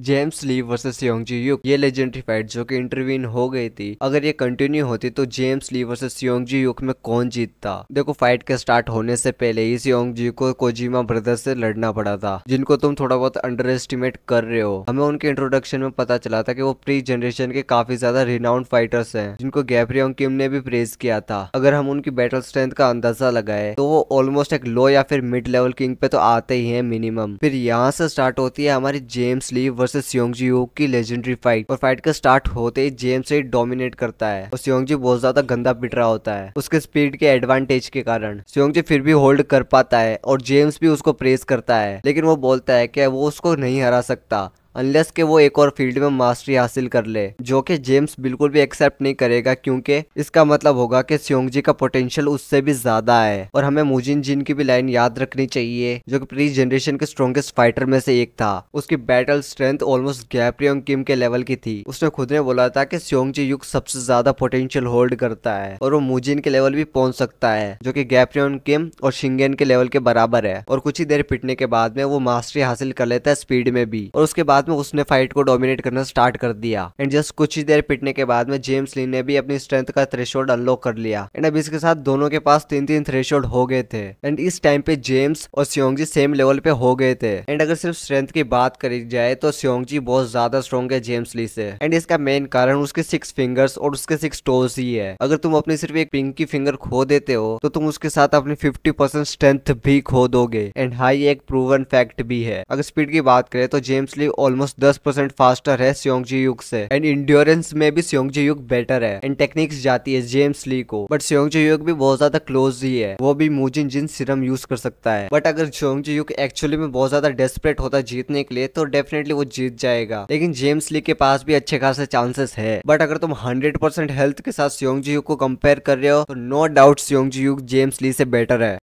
James ली versus योंगजी युक, ये legendary fight जो कि इंटरवीन हो गई थी, अगर ये कंटिन्यू होती तो जेम्स ली वर्सेस योंगजी युक में कौन जीतता। देखो, फाइट के स्टार्ट होने से पहले इस योंगजी को कोजिमा ब्रदर्स से लड़ना पड़ा था, जिनको तुम थोड़ा बहुत अंडर एस्टिमेट कर रहे हो। हमें उनके इंट्रोडक्शन में पता चला था कि वो प्री जनरेशन के काफी ज्यादा रिनाउंड फाइटर्स हैं, जिनको गैब्रियोंग किम ने भी प्रेज किया था। अगर हम उनकी बैटल स्ट्रेंथ का अंदाजा लगाए तो वो ऑलमोस्ट एक लो या फिर मिड लेवल किंग पे तो आते ही हैं मिनिमम। फिर यहाँ से स्टार्ट होती है हमारी जेम्स ली वर्सेस योंगजी युक की लेजेंडरी फाइट, और फाइट का स्टार्ट होते ही जेम्स से डोमिनेट करता है और योंगजी बहुत ज्यादा गंदा पिट रहा होता है उसके स्पीड के एडवांटेज के कारण। योंगजी फिर भी होल्ड कर पाता है और जेम्स भी उसको प्रेस करता है, लेकिन वो बोलता है कि वो उसको नहीं हरा सकता अनलेस के वो एक और फील्ड में मास्टरी हासिल कर ले, जो कि जेम्स बिल्कुल भी एक्सेप्ट नहीं करेगा, क्योंकि इसका मतलब होगा कि योंगजी का पोटेंशियल उससे भी ज्यादा है। और हमें मुजिन जिन की भी लाइन याद रखनी चाहिए, जो कि प्री जनरेशन के स्ट्रॉन्गेस्ट फाइटर में से एक था। उसकी बैटल स्ट्रेंथ ऑलमोस्ट गैब्रियोंग किम के लेवल की थी। उसने खुद ने बोला था कि योंगजी युक सबसे ज्यादा पोटेंशियल होल्ड करता है और वो मुजिन के लेवल भी पहुंच सकता है, जो कि गैब्रियोंग किम और शिंगेन के लेवल के बराबर है। और कुछ ही देर पिटने के बाद में वो मास्टरी हासिल कर लेता है स्पीड में भी, और उसके बाद में उसने फाइट को डोमिनेट करना स्टार्ट कर दिया। एंड जस्ट कुछ ही देर पिटने के बाद में जेम्स ली ने भी अपनी स्ट्रेंथ का थ्रेशोल्ड अनलॉक कर लिया। एंड अब इसके साथ दोनों के पास 3-3 थ्रेशोल्ड हो गए थे। एंड इस टाइम पे जेम्स और योंगजी सेम लेवल पे हो गए थे। एंड अगर सिर्फ स्ट्रेंथ की बात करी जाए तो योंगजी बहुत ज्यादा स्ट्रॉन्ग है जेम्स ली से। एंड इसका मेन कारण उसके 6 फिंगर्स और उसके 6 टोज ही है। अगर तुम अपनी सिर्फ एक पिंकी फिंगर खो देते हो तो तुम उसके साथ अपनी 50% स्ट्रेंथ भी खो दोगे। एंड हाई एक प्रूवन फैक्ट भी है। अगर स्पीड की बात करें तो जेम्स ली ऑलमोस्ट 10% फास्टर है योंगजी युक से। एंड इंड्योरेंस में भी योंगजी युक बेटर है। एंड टेक्निक्स जाती है जेम्स ली को, बट योंगजी युक भी बहुत ज्यादा क्लोज ही है। वो भी मुजिन जिन सीरम यूज कर सकता है। बट अगर योंगजी युक एक्चुअली में बहुत ज्यादा डेस्परेट होता है जीतने के लिए तो डेफिनेटली वो जीत जाएगा। लेकिन जेम्स ली के पास भी अच्छे खासे चांसेस है। बट अगर तुम 100% हेल्थ के साथ योंगजी युक को कंपेयर कर रहे हो तो नो डाउट योंगजी युक जेम्स ली से बेटर है।